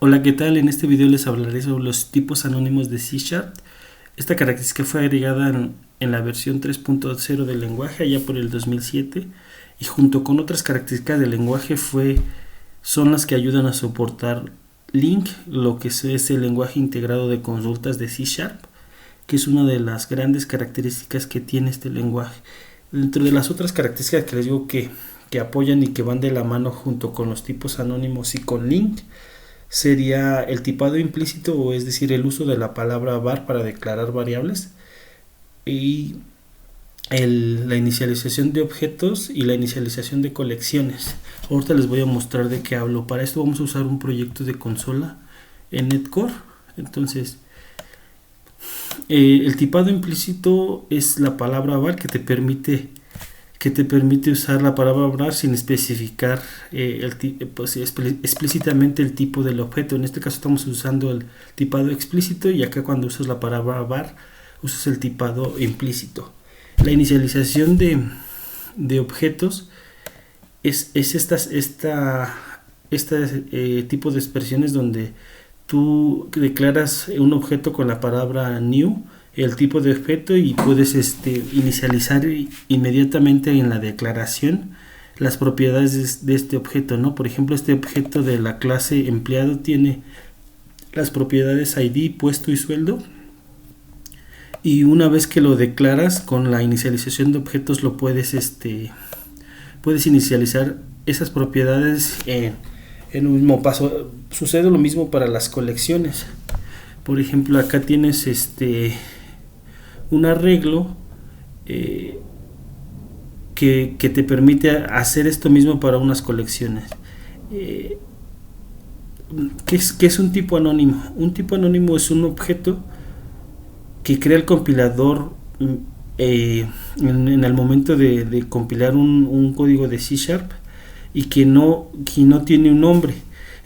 Hola, ¿qué tal? En este video les hablaré sobre los tipos anónimos de C#. Esta característica fue agregada en la versión 3.0 del lenguaje allá por el 2007 y junto con otras características del lenguaje son las que ayudan a soportar LINQ, lo que es el lenguaje integrado de consultas de C#, que es una de las grandes características que tiene este lenguaje. Dentro de las otras características que les digo que apoyan y que van de la mano junto con los tipos anónimos y con LINQ, sería el tipado implícito, o es decir, el uso de la palabra var para declarar variables, y la inicialización de objetos y la inicialización de colecciones. Ahorita les voy a mostrar de qué hablo. Para esto vamos a usar un proyecto de consola en NetCore. Entonces, el tipado implícito es la palabra var que te permite usar la palabra var sin especificar explícitamente el tipo del objeto. En este caso estamos usando el tipado explícito, y acá cuando usas la palabra var usas el tipado implícito. La inicialización de objetos es tipo de expresiones donde tú declaras un objeto con la palabra new, el tipo de objeto, y puedes inicializar inmediatamente en la declaración las propiedades de este objeto, ¿no? Por ejemplo, este objeto de la clase empleado tiene las propiedades ID, puesto y sueldo, y una vez que lo declaras con la inicialización de objetos lo puedes inicializar esas propiedades en un mismo paso. Sucede lo mismo para las colecciones. Por ejemplo, acá tienes un arreglo que te permite hacer esto mismo para unas colecciones. ¿Qué es un tipo anónimo? Un tipo anónimo es un objeto que crea el compilador en el momento de compilar un código de C# y que no tiene un nombre.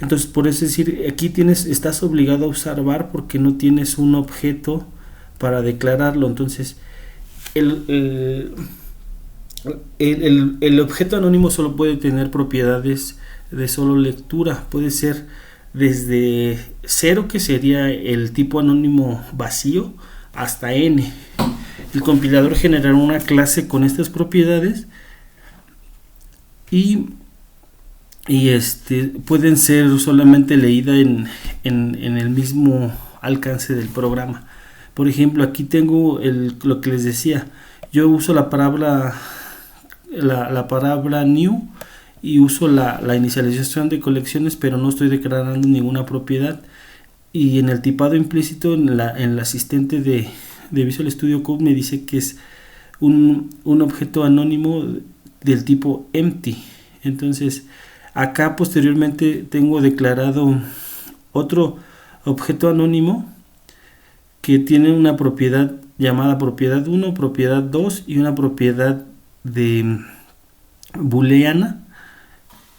Entonces, por eso decir, aquí estás obligado a usar var porque no tienes un objeto para declararlo. Entonces, el objeto anónimo solo puede tener propiedades de solo lectura. Puede ser desde 0, que sería el tipo anónimo vacío, hasta n. El compilador generará una clase con estas propiedades y pueden ser solamente leídas en el mismo alcance del programa. Por ejemplo, aquí tengo lo que les decía. Yo uso la palabra new y uso la inicialización de colecciones, pero no estoy declarando ninguna propiedad. Y en el tipado implícito, en el asistente de Visual Studio Code me dice que es un objeto anónimo del tipo empty. Entonces, acá posteriormente tengo declarado otro objeto anónimo que tiene una propiedad llamada propiedad 1, propiedad 2 y una propiedad de booleana,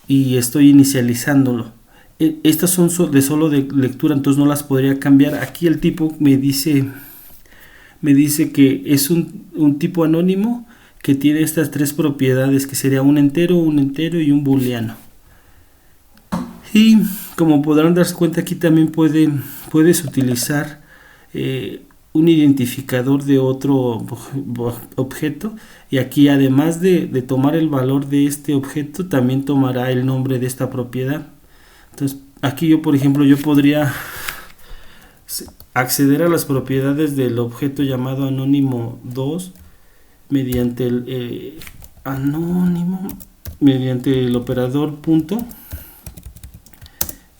y estoy inicializándolo. Estas son de solo de lectura, entonces no las podría cambiar. Aquí el tipo me dice que es un tipo anónimo que tiene estas tres propiedades, que sería un entero y un booleano. Y como podrán darse cuenta, aquí también puedes utilizar un identificador de otro objeto, y aquí además de tomar el valor de este objeto, también tomará el nombre de esta propiedad. Entonces, aquí yo, por ejemplo, yo podría acceder a las propiedades del objeto llamado anónimo 2 mediante el operador punto.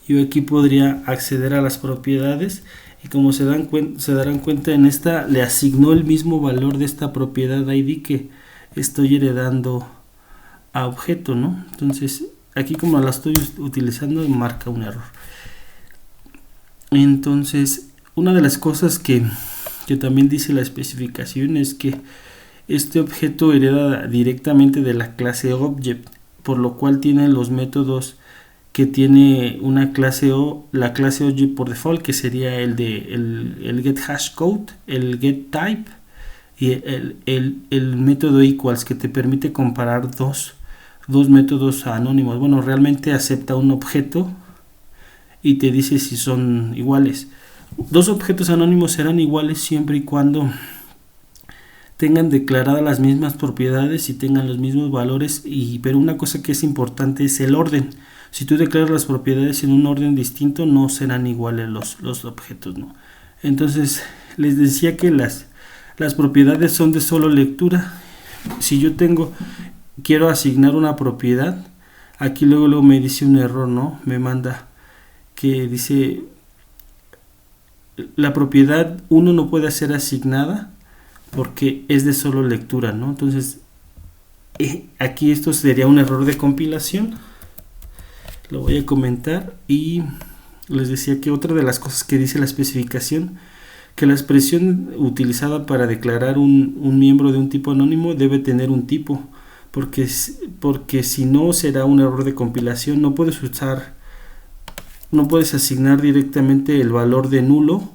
Yo aquí podría acceder a las propiedades, y como se darán cuenta, en esta le asignó el mismo valor de esta propiedad ID que estoy heredando a objeto, ¿no? Entonces, aquí como la estoy utilizando, marca un error. Entonces, una de las cosas que también dice la especificación es que este objeto hereda directamente de la clase Object, por lo cual tiene los métodos que tiene una clase la clase Object por default, que sería el getHashCode, el getType y el método equals, que te permite comparar dos métodos anónimos. Bueno, realmente acepta un objeto y te dice si son iguales. Dos objetos anónimos serán iguales siempre y cuando tengan declaradas las mismas propiedades y tengan los mismos valores, pero una cosa que es importante es el orden. Si tú declaras las propiedades en un orden distinto, no serán iguales los objetos, ¿no? Entonces, les decía que las propiedades son de solo lectura. Si yo quiero asignar una propiedad, aquí luego me dice un error, ¿no? Me manda que dice la propiedad 1 no puede ser asignada porque es de solo lectura, ¿no? Entonces, aquí esto sería un error de compilación. Lo voy a comentar y les decía que otra de las cosas que dice la especificación, que la expresión utilizada para declarar un miembro de un tipo anónimo debe tener un tipo, porque si no será un error de compilación. No puedes asignar directamente el valor de nulo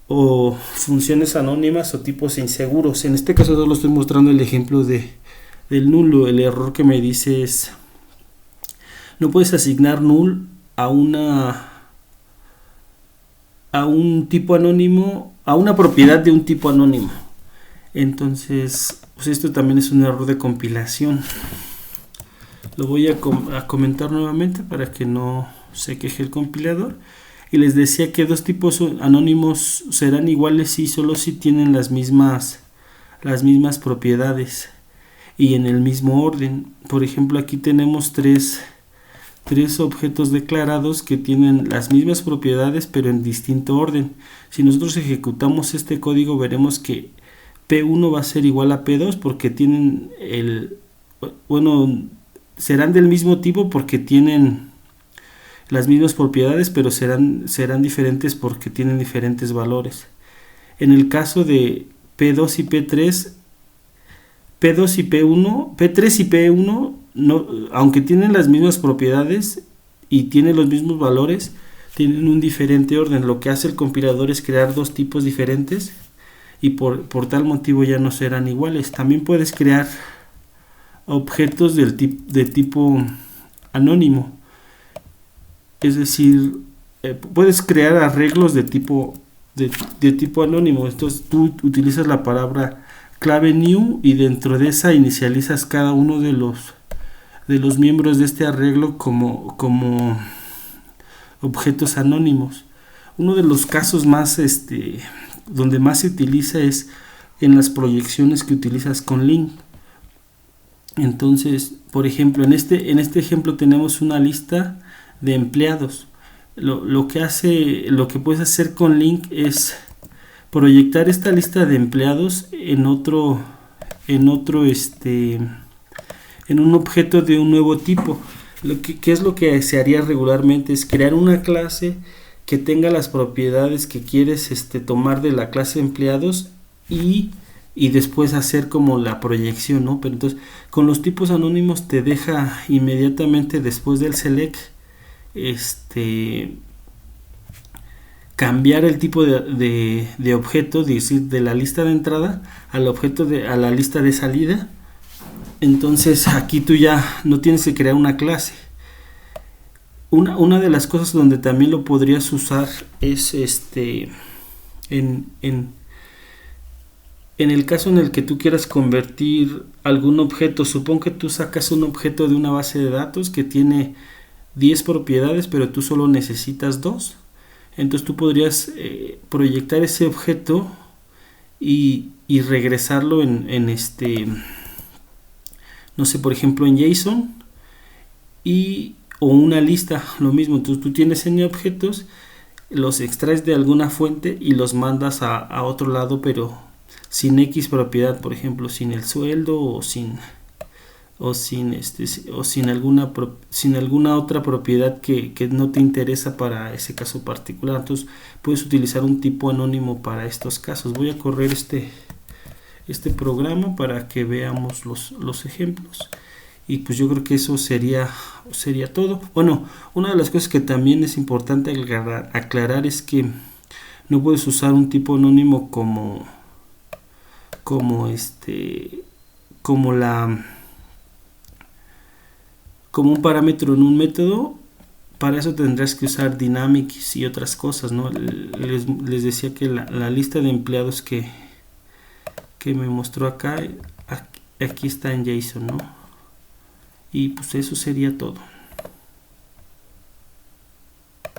o funciones anónimas o tipos inseguros. En este caso solo estoy mostrando el ejemplo del nulo. El error que me dice es: no puedes asignar null a un tipo anónimo, a una propiedad de un tipo anónimo. Entonces, pues esto también es un error de compilación. Lo voy a comentar nuevamente para que no se queje el compilador. Y les decía que dos tipos anónimos serán iguales solo si tienen las mismas propiedades y en el mismo orden. Por ejemplo, aquí tenemos tres objetos declarados que tienen las mismas propiedades pero en distinto orden. Si nosotros ejecutamos este código, veremos que P1 va a ser igual a P2 porque tienen serán del mismo tipo porque tienen las mismas propiedades, pero serán diferentes porque tienen diferentes valores. En el caso de P2 y P3, P2 y P1, P3 y P1, no, aunque tienen las mismas propiedades y tienen los mismos valores, tienen un diferente orden. Lo que hace el compilador es crear dos tipos diferentes y por tal motivo ya no serán iguales. También puedes crear objetos de tipo anónimo, es decir, puedes crear arreglos de tipo anónimo. Entonces tú utilizas la palabra clave new y dentro de esa inicializas cada uno de los miembros de este arreglo como objetos anónimos. Uno de los casos más donde más se utiliza es en las proyecciones que utilizas con link. Entonces, por ejemplo, en este ejemplo tenemos una lista de empleados. Lo que puedes hacer con link es proyectar esta lista de empleados en un objeto de un nuevo tipo. ¿Qué es lo que se haría regularmente? Es crear una clase que tenga las propiedades que quieres tomar de la clase empleados y después hacer como la proyección, ¿no? Pero entonces con los tipos anónimos te deja inmediatamente después del select cambiar el tipo de objeto, es decir, de la lista de entrada al objeto a la lista de salida. Entonces aquí tú ya no tienes que crear una clase. Una de las cosas donde también lo podrías usar es en el caso en el que tú quieras convertir algún objeto. Supón que tú sacas un objeto de una base de datos que tiene 10 propiedades, pero tú solo necesitas 2. Entonces tú podrías proyectar ese objeto y regresarlo no sé, por ejemplo en JSON o una lista, lo mismo. Entonces tú tienes N objetos, los extraes de alguna fuente y los mandas a otro lado, pero sin X propiedad, por ejemplo, sin el sueldo o sin alguna otra propiedad que no te interesa para ese caso particular. Entonces puedes utilizar un tipo anónimo para estos casos. Voy a correr este programa para que veamos los ejemplos. Y pues yo creo que eso sería todo. Bueno, una de las cosas que también es importante aclarar es que no puedes usar un tipo anónimo como un parámetro en un método, para eso tendrás que usar Dynamics y otras cosas, ¿no? Les decía que la lista de empleados que me mostró acá, aquí está en JSON, ¿no? Y pues eso sería todo.